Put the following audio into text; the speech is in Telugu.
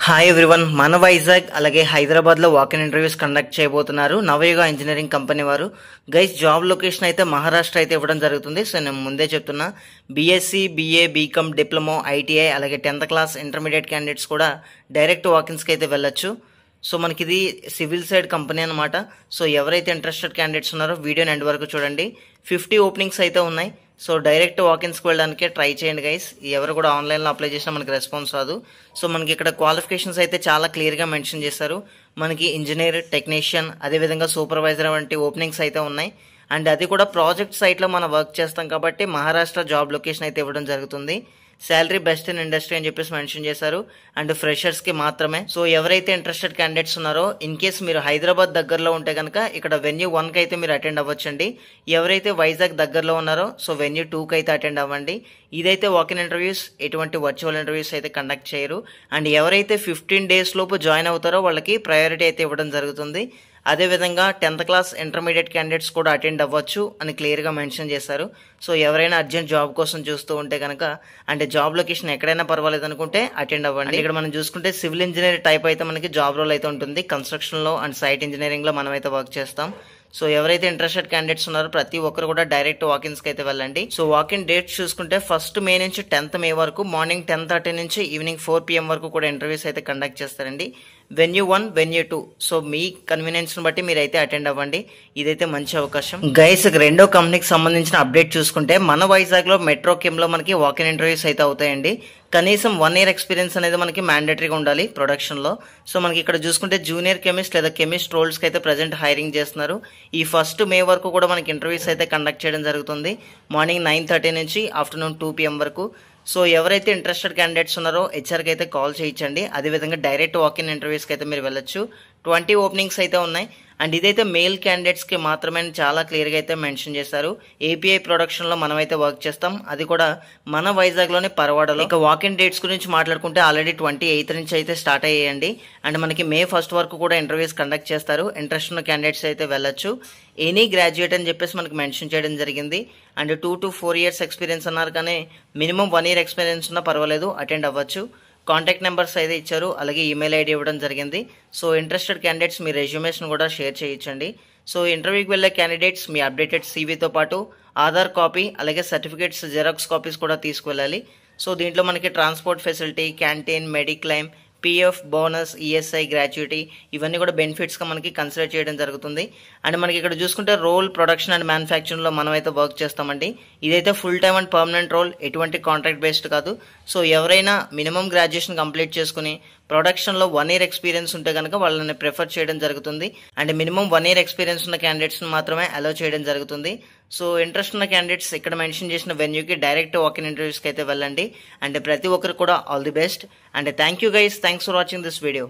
హాయ్ ఎవ్రీవన్, మన వైజాగ్ అలాగే హైదరాబాద్లో వాక్-ఇన్ ఇంటర్వ్యూస్ కండక్ట్ చేయబోతున్నారు నవయుగ ఇంజనీరింగ్ కంపెనీ వారు. గైస్, జాబ్ లొకేషన్ అయితే మహారాష్ట్ర అయితే ఇవ్వడం జరుగుతుంది. సో నేను ముందే చెప్తున్నా, BSc, BA, BCom, diploma, ITI అలాగే 10th క్లాస్ ఇంటర్మీడియట్ క్యాండిడేట్స్ కూడా డైరెక్ట్ వాకిన్స్కి అయితే వెళ్ళొచ్చు. సో మనకి ఇది సివిల్ సైడ్ కంపెనీ అనమాట. సో ఎవరైతే ఇంట్రెస్టెడ్ క్యాండిడేట్స్ ఉన్నారో వీడియోని ఎండ్ వరకు చూడండి. 50 ఓపెనింగ్స్ అయితే ఉన్నాయి. సో డైరెక్ట్ వాకిన్స్కి వెళ్ళడానికే ట్రై చేయండి గైస్. ఎవరు కూడా ఆన్లైన్లో అప్లై చేసినా మనకి రెస్పాన్స్ రాదు. సో మనకి ఇక్కడ క్వాలిఫికేషన్స్ అయితే చాలా క్లియర్గా మెన్షన్ చేశారు. మనకి ఇంజనీర్, టెక్నీషియన్, అదేవిధంగా సూపర్వైజర్ వంటి ఓపెనింగ్స్ అయితే ఉన్నాయి. అండ్ అది కూడా ప్రాజెక్ట్ సైట్లో మనం వర్క్ చేస్తాం కాబట్టి మహారాష్ట్ర జాబ్ లొకేషన్ అయితే ఇవ్వడం జరుగుతుంది. శాలరీ బెస్ట్ ఇన్ ఇండస్ట్రీ అని చెప్పేసి మెన్షన్ చేశారు. అండ్ ఫ్రెషర్స్కి మాత్రమే. సో ఎవరైతే ఇంట్రెస్టెడ్ క్యాండిడేట్స్ ఉన్నారో, ఇన్ కేస్ మీరు హైదరాబాద్ దగ్గరలో ఉంటే కనుక ఇక్కడ వెన్యూ 1కి అయితే మీరు అటెండ్ అవ్వచ్చండి. ఎవరైతే వైజాగ్ దగ్గరలో ఉన్నారో సో వెన్యూ 2కి అయితే అటెండ్ అవ్వండి. ఇదైతే వాక్-ఇన్ ఇంటర్వ్యూస్, ఎటువంటి వర్చువల్ ఇంటర్వ్యూస్ అయితే కండక్ట్ చేయరు. అండ్ ఎవరైతే 15 days లోపు జాయిన్ అవుతారో వాళ్ళకి ప్రయారిటీ అయితే ఇవ్వడం జరుగుతుంది. అదేవిధంగా 10th క్లాస్ ఇంటర్మీడియట్ క్యాండిడేట్స్ కూడా అటెండ్ అవ్వచ్చు అని క్లియర్గా మెన్షన్ చేశారు. సో ఎవరైనా అర్జెంట్ జాబ్ కోసం చూస్తూ ఉంటే కనుక, అంటే జాబ్ లొకేషన్ ఎక్కడైనా పర్వాలేదు అనుకుంటే అటెండ్ అవ్వండి. ఇక్కడ మనం చూసుకుంటే సివిల్ ఇంజనీర్ టైప్ అయితే మనకి జాబ్ రోల్ అయితే ఉంటుంది. కన్స్ట్రక్షన్లో అండ్ సైట్ ఇంజనీరింగ్లో మనం అయితే వర్క్ చేస్తాం. సో ఎవరైతే ఇంట్రెస్టెడ్ క్యాండిడేట్స్ ఉన్నారో ప్రతి ఒక్కరు కూడా డైరెక్ట్ వాకిన్స్కి అయితే వెళ్ళండి. సో వాకిన్ డేట్స్ చూసుకుంటే 1st May నుంచి 10th May వరకు మార్నింగ్ 10:30 నుంచి ఈవినింగ్ 4 PM వరకు కూడా ఇంటర్వ్యూస్ అయితే కండక్ట్ చేస్తారండి. Venue 1, venue 2. సో మీ కన్వీనియన్స్ని బట్టి మీరైతే అటెండ్ అవ్వండి. ఇదైతే మంచి అవకాశం గైస్. రెండో కంపెనీకి సంబంధించిన అప్డేట్ చూసుకుంటే మన వైజాగ్లో మెట్రో కెమ్లో మనకి వాకిన్ ఇంటర్వ్యూస్ అయితే అవుతాయండి. కనీసం 1 year ఎక్స్పీరియన్స్ అనేది మనకి మ్యాండేటరీగా ఉండాలి ప్రొడక్షన్లో. సో మనకి ఇక్కడ చూసుకుంటే జూనియర్ కెమిస్ట్ లేదా కెమిస్ట్ రోల్స్కి అయితే ప్రజెంట్ హైరింగ్ చేస్తున్నారు. ఈ 1st May వరకు కూడా మనకి ఇంటర్వ్యూస్ అయితే కండక్ట్ చేయడం జరుగుతుంది. మార్నింగ్ 9:30 నుంచి ఆఫ్టర్నూన్ 2 PM వరకు. సో ఎవరైతే ఇంట్రెస్టెడ్ క్యాండిడేట్స్ ఉన్నారో హెచ్ఆర్కి అయితే కాల్ చేయించండి. అదేవిధంగా డైరెక్ట్ వాకిన్ ఇంటర్వ్యూస్కి అయితే మీరు వెళ్ళొచ్చు. 20 ఓపెనింగ్స్ అయితే ఉన్నాయి. అండ్ ఇదైతే మేల్ క్యాండిడేట్స్కి మాత్రమే చాలా క్లియర్గా అయితే మెన్షన్ చేశారు. ఏపీఐ ప్రొడక్షన్లో మనమైతే వర్క్ చేస్తాం, అది కూడా మన వైజాగ్లోని పరవాడలో. ఇక వాకిన్ డేట్స్ గురించి మాట్లాడుకుంటే ఆల్రెడీ 28th నుంచి అయితే స్టార్ట్ అయ్యాయండి. అండ్ మనకి May 1st వరకు కూడా ఇంటర్వ్యూస్ కండక్ట్ చేస్తారు. ఇంట్రెస్ట్ ఉన్న క్యాండిడేట్స్ అయితే వెళ్ళొచ్చు. ఎనీ గ్రాడ్యుయేట్ అని చెప్పేసి మనకి మెన్షన్ చేయడం జరిగింది. అండ్ 2 to 4 years ఎక్స్పీరియన్స్ అన్నారు, కానీ మినిమం 1 year ఎక్స్పీరియన్స్ ఉన్నా పర్వాలేదు, అటెండ్ అవ్వచ్చు. కాంటాక్ట్ నెంబర్స్ అయితే ఇచ్చారు, అలాగే ఈమెయిల్ ఐడి ఇవ్వడం జరిగింది. సో ఇంట్రెస్టెడ్ క్యాండిడేట్స్ మీ రెజ్యూమేషన్ కూడా షేర్ చేయించండి. సో ఇంటర్వ్యూకి వెళ్ళే క్యాండిడేట్స్ మీ అప్డేటెడ్ సీవీతో పాటు ఆధార్ కాపీ అలాగే సర్టిఫికేట్స్ జెరాక్స్ కాపీస్ కూడా తీసుకువెళ్ళాలి. సో దీంట్లో మనకి transport facility, canteen, mediclaim, PF, bonus, ESI, gratuity ఇవన్నీ కూడా బెనిఫిట్స్గా మనకి కన్సిడర్ చేయడం జరుగుతుంది. అండ్ మనకి ఇక్కడ చూసుకుంటే రోల్, ప్రొడక్షన్ అండ్ మ్యానుఫ్యాక్చరింగ్లో మనమైతే వర్క్ చేస్తామండి. ఇదైతే full time and permanent role, ఎటువంటి కాంట్రాక్ట్ బేస్డ్ కాదు. సో ఎవరైనా మినిమం గ్రాడ్యుయేషన్ కంప్లీట్ చేసుకుని ప్రొడక్షన్లో 1 year ఎక్స్పీరియన్స్ ఉంటే కనుక వాళ్ళని ప్రిఫర్ చేయడం జరుగుతుంది. అండ్ మినిమం 1 year ఎక్స్పీరియన్స్ ఉన్న క్యాండిడేట్స్ని మాత్రమే అలౌ చేయడం జరుగుతుంది. సో ఇంట్రెస్ట్ ఉన్న క్యాండిడేట్స్ ఇక్కడ మెన్షన్ చేసిన వెన్యూకి డైరెక్ట్ వాకిన్ ఇంటర్వ్యూస్కి అయితే వెళ్ళండి. అండ్ ప్రతి ఒక్కరు కూడా all the best. And thank you guys, thanks for watching this video.